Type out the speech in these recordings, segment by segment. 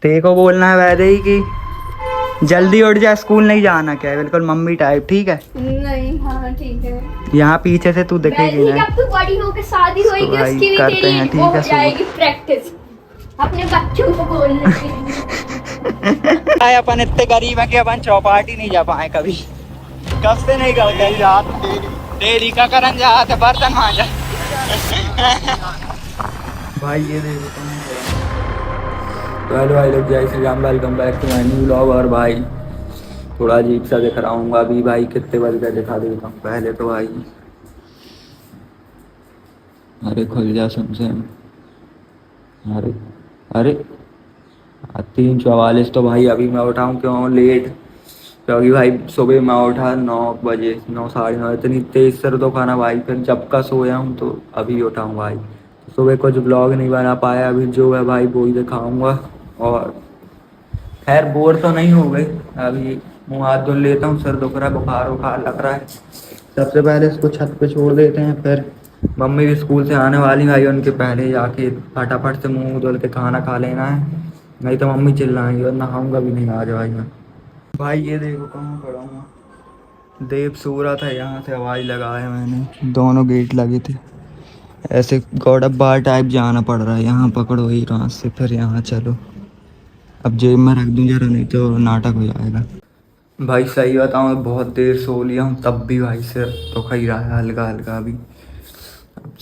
तेरे को बोलना है वैसे ही कि जल्दी उठ जा, स्कूल नहीं जाना। क्या है, बिल्कुल मम्मी टाइप। ठीक है? नहीं, हाँ ठीक है। यहाँ पीछे से तू दिखेगी ना। जब तू बड़ी होकर शादी तो होगी भाई उसकी भी करते तेरी हैं, वो ठीक हो है जाएगी शूट। प्रैक्टिस अपने बच्चों को बोलने की। भाई अपन इतने गरीब है कि अपन चौपाटी नहीं जा पाए कभी। कब से नहीं करते जात डेली का करन जाते बर्तन मांजा। भाई ये देखो तो हेलो भाई लोग, जय Shri Ram, welcome back to my new vlog. और भाई थोड़ा अजीब सा दिख रहा हूँ अभी भाई, कितने बज गए दिखा देता हूँ पहले तो भाई। अरे खुल जा सैमसंग। अरे अरे 3:44 तो भाई अभी मैं उठाऊँ क्यों लेट? क्योंकि भाई सुबह मैं उठा 9 बजे, 9 साढ़े 9, इतनी तेज सर तो खाना भाई, फिर जब का सोया हूँ तो अभी उठा हूँ भाई। सुबह कुछ ब्लॉग नहीं बना पाया, अभी जो है भाई वो ही दिखाऊंगा। और खैर बोर तो नहीं हो गई, अभी मुँह हाथ धुल लेता हूँ, सर दुख रहा है, बुखार वुखार लग रहा है। सबसे पहले इसको छत पे छोड़ देते हैं, फिर मम्मी भी स्कूल से आने वाली भाई, उनके पहले जाके फटाफट से मुँह धुल के खाना खा लेना है, नहीं तो मम्मी चिल्लाएंगी और नहाऊंगा भी नहीं आज भाई मैं। भाई ये देखो कहाँ खड़ा हूँ, देव सूरत है, यहाँ से आवाज़ लगाया मैंने, दोनों गेट लगे थे। ऐसे गौडब्बा टाइप जाना पड़ रहा है, यहाँ पकड़ो एक हाथ से, फिर यहाँ चलो। अब जेब में रख दूँ जरा, नहीं तो नाटक हो जाएगा। भाई सही बताऊँ, बहुत देर सो लिया हूँ तब भी भाई सिर दुख ही रहा है हल्का हल्का अभी।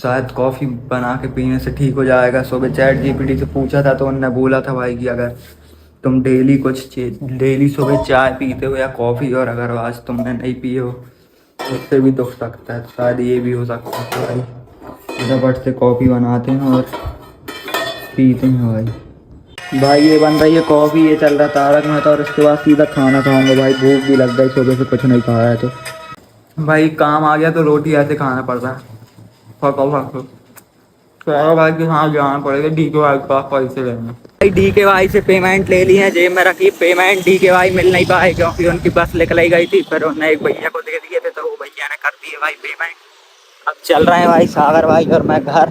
शायद कॉफ़ी बना के पीने से ठीक हो जाएगा। सुबह चैट जीपीटी से पूछा था तो उन्होंने बोला था भाई कि अगर तुम डेली सुबह चाय पीते हो या कॉफ़ी, और अगर आज तुमने नहीं पी हो तो उससे भी दुख सकता है, तो शायद ये भी हो सकता है। तो भाई फटाफट से कॉफ़ी बनाते हैं और पीते हैं भाई। ये बन रही है कॉफ़ी, ये चल रहा तारक मेहता, और उसके बाद सीधा खाना खाऊंगा भाई, भूख भी लग गई, सुबह से कुछ नहीं खाया है। तो भाई काम आ गया तो रोटी ऐसे खाना पड़ रहा है, फको फको। तो भाई कि हाँ जाना पड़ेगा, डी के भाई के पास पैसे लेने। भाई डी के भाई से पेमेंट ले ली है, जेब में रखी पेमेंट। डी के भाई मिल नहीं पाए क्योंकि उनकी बस निकल गई थी, फिर उन्होंने एक भैया को दे दिए थे तो वो भैया ने कर दिए भाई पेमेंट। अब चल रहे हैं भाई सागर भाई और मैं घर,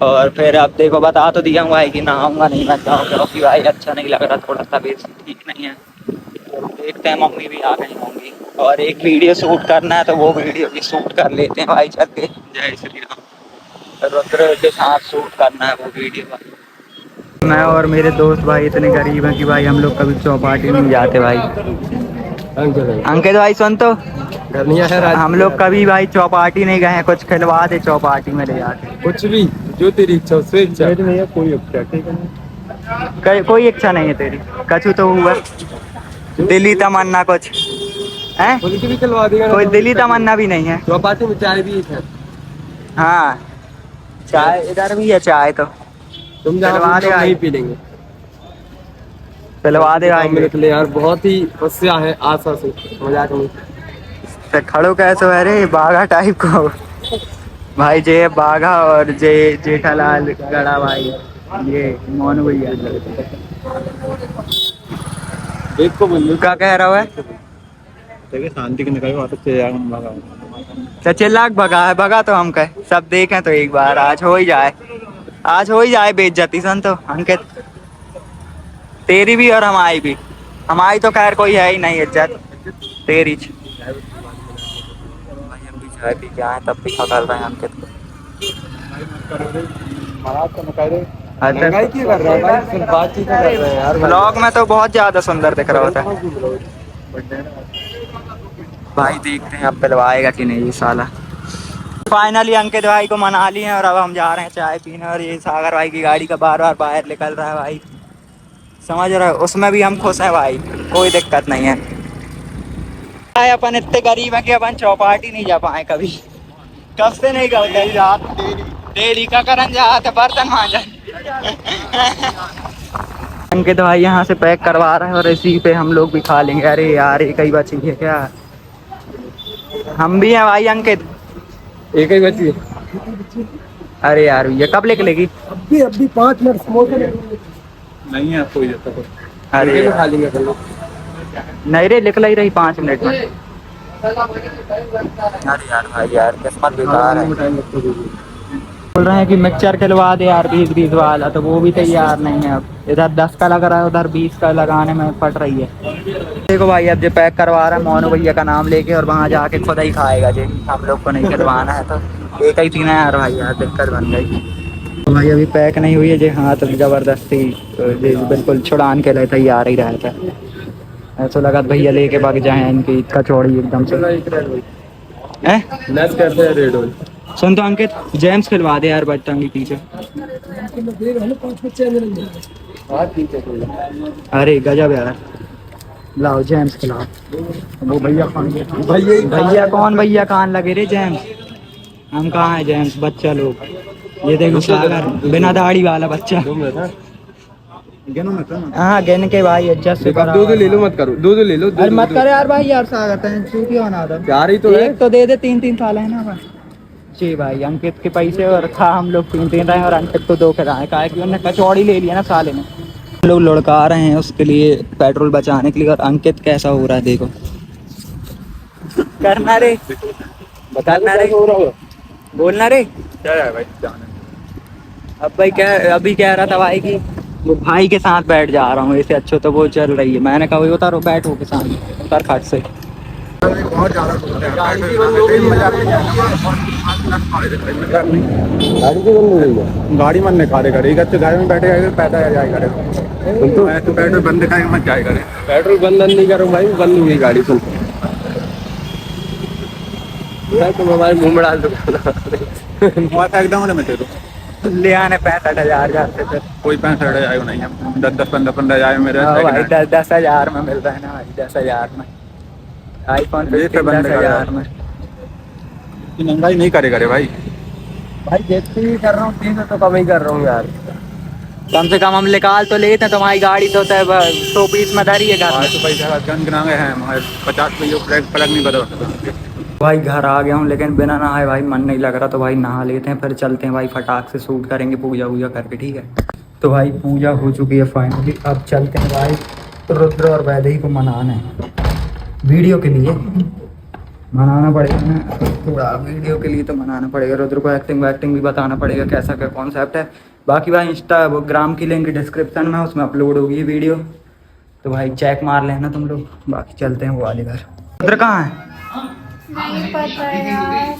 और फिर अब देखो बता तो दिया हूँ भाई कि नहाऊंगा नहीं मैं जाऊँ, क्योंकि भाई अच्छा नहीं लग रहा, थोड़ा तबीयत ठीक नहीं है। तो देखते हैं, मम्मी भी आ गई होंगी और एक वीडियो शूट करना है तो वो वीडियो भी शूट कर लेते हैं भाई चल के। जय श्री राम। रुद्र के साथ शूट करना है वो वीडियो भाई। मैं और मेरे दोस्त भाई इतने गरीब हैं कि भाई हम लोग कभी चौपाटी नहीं जाते भाई। अंकित भाई सुन तो, हम लोग कभी भाई चौपाटी नहीं गए हैं, कुछ खिलवा दे चौपाटी में ले जाके। कुछ भी जो तेरी इच्छा उससे इच्छा नहीं है, कोई इच्छा ठीक है। कोई इच्छा नहीं है तेरी? कछु तो हुआ दिली तमन्ना कुछ है? उनकी भी खिलवा देगा, कोई दिली तमन्ना भी नहीं है? चौपाटी में चाय भी है। हाँ चाय इधर भी है, चाय तो तुम खिलवा दे नहीं पी लेंगे। खिलवा दे भाई। निकले यार, बहुत ही तपस्या है आशा से, मजाक नहीं। तो खड़ो कैसे है रे बाघा टाइप को? भाई जे बाघा और जेठालाल गड़ा भाई, ये मोनू भैया। एक को बोल क्या कह रहा है? शांति के निकल तो चिल्लाक भगा है, भगा तो हम कहे सब देखें तो एक बार आज हो ही जाए, आज हो ही जाए बेइज्जती सन तो। अंकित तेरी भी और हमारी भी, हमारी तो खैर कोई है ही नहीं इज्जत, तेरी भाई। हम भी चाय पी के आए तब भी खगल रहे हैं अंकित को। ब्लॉग में तो बहुत ज्यादा सुंदर दिख रहा होता है भाई। देखते हैं अब पिलवाएगा कि नहीं ये साला। फाइनली अंकित भाई को मना लिए हैं और अब हम जा रहे हैं चाय पीने, और ये सागर भाई की गाड़ी का बार बार बाहर निकल रहा है भाई, समझ रहे हो? उसमें भी हम खुश हैं भाई, कोई दिक्कत नहीं है। भाई अपन इतने गरीब हैं कि अपन चौपाटी नहीं जा पाए कभी। कब से नहीं करते जात डेली का करन जाते बर्तन मांजा। अंकित भाई यहाँ से पैक करवा रहे हैं और इसी पे हम लोग भी खा लेंगे। अरे यार एक ही बची है क्या? हम भी हैं भाई अंकित, एक ही बची है। अरे यार ये कब निकलेगी? अभी 5 मिनट समोसे नहीं है कोई जब तक। अरे खा लेंगे नहीं रे, निकल ही रही 5 मिनट में। अरे यार भाई यार किस्मत बेकार है। बोल रहे हैं कि मिक्सचर खिलवा दे यार 20-20 वाला, तो वो भी तैयार नहीं है। अब इधर 10 का लग रहा है, उधर 20 का लगाने में फट रही है। देखो भाई अब जो पैक करवा रहा है मोनू भैया का नाम लेके, और वहाँ जाके खुद ही खाएगा जी, हम लोग को नहीं खिलवाना है। तो एक ही पीना है यार भाई, यार दिक्कत बन गई। तो भाई अभी पैक नहीं हुई है जी, हाथ ज़बरदस्ती तो जी बिल्कुल छुड़ान के लिए तैयार ही रहा था। ऐसा लगा भैया लेके भाग जाए इनकी कचौड़ी एकदम से। सुन तो अंकित, जेम्स खिलवा दे यार बच्चों के पीछे। अरे गजब यार, लाओ जेम्स खिलाओ। वो भैया भैया कौन भैया कान लगे रे जेम्स, हम कहाँ है जेम्स, बच्चा लोग। ये देखो सागर बिना दाढ़ी वाला बच्चा। हाँ गिन के भाई एडजस्ट से करा। दूध ले लो मत करो, दूध ले लो। अरे मत करे यार भाई, यार सागर टेंशन क्यों बना दो यार ही तो है। एक तो दे दे, 3-3 साल है ना भाई जी भाई। अंकित के पैसे और खा हम लोग 3-3 रहे हैं, और अंकित को 2 खिलाए का है कि उन्होंने कचौड़ी ले लिया ना साले ने। लोग लुढ़का रहे हैं उसके लिए, पेट्रोल बचाने के लिए, और अंकित कैसा हो रहा है देखो। करना रे, बताना रे, बोलना रे। क्या है भाई जाने। अब भाई अभी कह रहा था भाई कि वो भाई के साथ बैठ जा रहा हूँ, इससे अच्छा तो वो चल रही है। मैंने कहा वही उतारो, बैठो के साथ उतर खट से। बहुत ज्यादा गाड़ी मन ने कार्य करेगा, तो गाड़ी में बैठेगा पैदा आ जाएगा। तो पेट्रोल बंद दिखाएगा मत जाएगा। पेट्रोल बंद नहीं करूँ भाई, बंद हुई गाड़ी। तुम हमारे मुंह में डाल दो फेंक दूंगा मैं तेरे। ले आने 65,000 जाते थे। कोई 65,000 नहीं है, 10-15,000 मेरे। भाई 10,000 में मिल रहा है ना भाई, 10,000 में आईफोन 10,000 में। महंगाई नहीं करेगा रे भाई। भाई जितनी भी कर रहा हूँ 300 तो कम ही कर रहा हूँ यार। कम से कम हम निकाल तो लेते हैं, तुम्हारी गाड़ी तो 100 पीस में धरी है घर में। तो पैसा गन गिनाए हैं हमारे 50 प्लग नहीं बदल। भाई घर आ गया हूँ, लेकिन बिना नहाए भाई मन नहीं लग रहा, तो भाई नहा लेते हैं, फिर चलते हैं भाई फटाक से शूट करेंगे पूजा वूजा करके, ठीक है। तो भाई पूजा हो चुकी है फाइनली, अब चलते हैं भाई रुद्र और वैदेही को मनाना है वीडियो के लिए। मनाना पड़ेगा ना थोड़ा, वीडियो के लिए तो मनाना पड़ेगा। रुद्र को एक्टिंग वैक्टिंग भी बताना पड़ेगा, कैसा क्या कॉन्सेप्ट है। बाकी भाई इंस्टाग्राम की लिंक डिस्क्रिप्शन में, उसमें अपलोड होगी ये वीडियो, तो भाई चेक मार लेना तुम लोग। बाकी चलते हैं वो वाले घर। रुद्र कहाँ है? नहीं पता यार।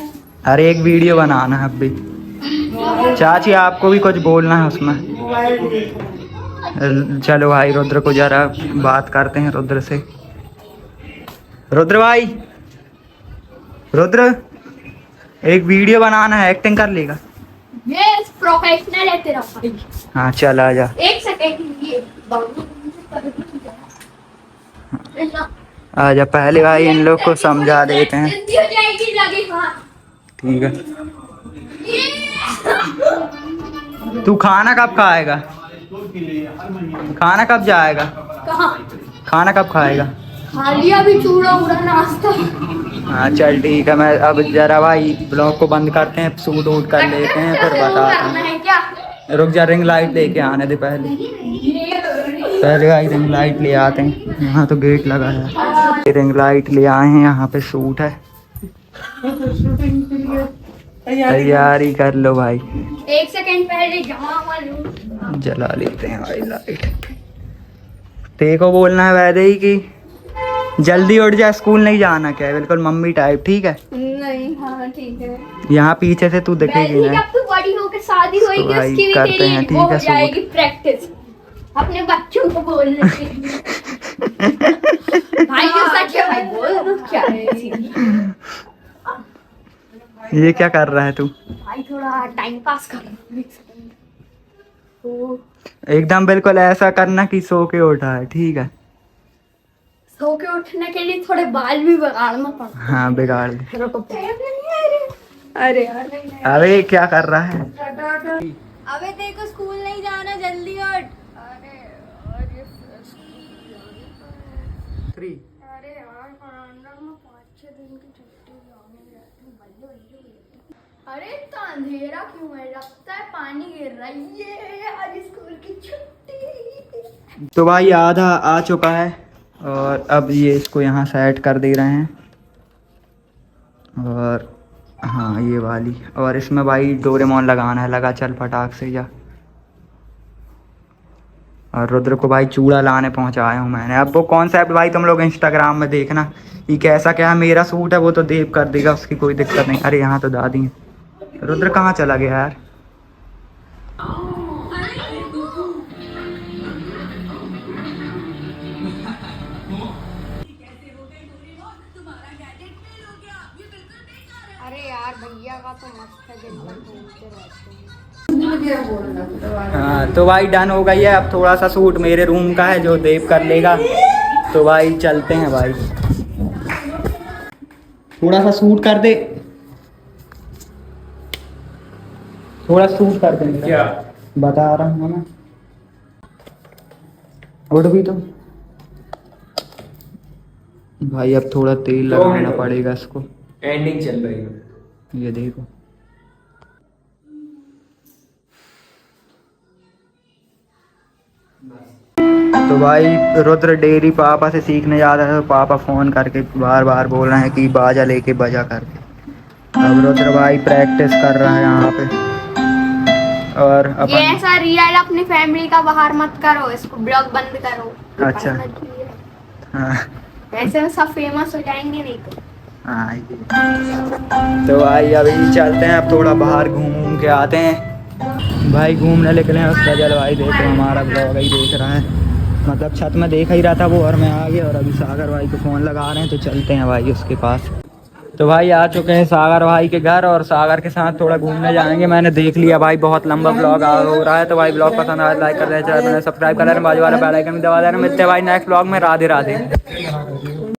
अरे एक वीडियो बनाना है अभी। चाची आपको भी कुछ बोलना है उसमें। चलो भाई रुद्र को जरा बात करते हैं रुद्र से। रुद्र भाई, रुद्र एक वीडियो बनाना है, एक्टिंग कर लेगा? यस, प्रोफेशनल है तेरा भाई। हाँ चल आ जा। एक सेकंड ये आजा पहले भाई इन लोग को समझा देते हैं। जल्दी हो जाएगी लगे हां। ठीक है, तू खाना कब खाएगा? खाना कब जाएगा? कहां? खाना कब खाएगा? खा लिया अभी चूड़ा उड़ा नाश्ता। हाँ चल ठीक है, मैं अब जरा भाई ब्लॉग को बंद करते हैं, शूट वूट कर लेते हैं, फिर बताते करना हैं। है क्या? रुक जा, रिंग लाइट लेके आने दे पहले भाई रिंग लाइट ले आते हैं। यहाँ तो गेट लगा है, रिंग लाइट ले आए हैं, यहाँ पे शूट है। तैयारी कर लो भाई। एक सेकंड पहले जमा जला लेते हैं भाई लाइट। तेको बोलना है वैदेही की जल्दी उठ जा, स्कूल नहीं जाना क्या है, बिल्कुल मम्मी टाइप, ठीक है? नहीं। हाँ ठीक है। यहाँ पीछे से तू दिखेगी ना। जब तू बड़ी होकर शादी होगी तो भाई उसकी भी करते तेरी हैं, ठीक वो है, हो जाएगी प्रैक्टिस अपने बच्चों को बोलने की। भाई जो सच है भाई बोल दो, क्या है ये क्या कर रहा है तू? भाई थोड़ा टाइम पास कर रहा हूं। तो एकदम बिल्कुल ऐसा करना कि सो के उठा है, ठीक है? सो के उठने के लिए थोड़े बाल भी बिगाड़ना पड़ता है। हाँ बिगाड़ दे। अरे यार अरे क्या कर रहा है? अबे तेरे को स्कूल नहीं जाना, जल्दी उठ। अरे यार कैलेंडर में 5-6 दिन की छुट्टी आने रहती बल्ले। अरे इतना अंधेरा क्यों है? लगता है पानी गिर रहा है। ये आज स्कूल की छुट्टी। तो भाई आधा आ चुका है, और अब ये इसको यहाँ सेट कर दे रहे हैं, और हाँ ये वाली, और इसमें भाई डोरेमोन लगाना है, लगा चल फटाक से जा। और रुद्र को भाई चूड़ा लाने पहुंचाया हूँ मैंने। अब वो कॉन्सेप्ट भाई तुम लोग इंस्टाग्राम में देखना ये कैसा क्या है। मेरा सूट है वो तो देव कर देगा, उसकी कोई दिक्कत नहीं। अरे यहाँ तो दादी है। रुद्र कहाँ चला गया यार? अरे यार भैया का तो मस्त है, दिन भर घूमते रहते हैं। हाँ तो भाई डन हो गई है। अब थोड़ा सा सूट मेरे रूम का है जो देव कर लेगा, तो भाई चलते हैं भाई। थोड़ा सा सूट कर दे, थोड़ा सूट कर दे। क्या बता रहा हूँ मैं, उठ भी तो भाई। अब थोड़ा तेल लगाना पड़ेगा इसको। एंडिंग चल रही है। ये देखो तो भाई रुद्र डेयरी पापा से सीखने जा रहा है, तो पापा फोन करके बार बार बोल रहे हैं कि बाजा लेके बजा करके। अब रुद्र भाई प्रैक्टिस कर रहा है यहाँ पे। और ये अपन ऐसा रियल अपनी फैमिली का बाहर मत करो, इसको ब्लॉग बंद करो। अच्छा। हाँ वैसे में सब फेमस हो जाएंगे नहीं तो। हाँ तो भाई अभी चलते हैं, अब थोड़ा बाहर घूम के आते हैं। भाई घूमने निकले हैं, उसका जल भाई देखो हमारा ब्लॉग ही देख रहा है, मतलब छत में देख ही रहा था वो, और मैं आ गया। और अभी सागर भाई को फ़ोन लगा रहे हैं, तो चलते हैं भाई उसके पास। तो भाई आ चुके हैं सागर भाई के घर, और सागर के साथ थोड़ा घूमने जाएंगे। मैंने देख लिया भाई बहुत लंबा ब्लॉग हो रहा है, तो भाई ब्लॉग पसंद आया लाइक कर देना, चैनल सब्सक्राइब कर लेना, बाजू वाला बेल आइकन भी दबा देना। मिलते हैं भाई नेक्स्ट ब्लॉग में। राधे राधे।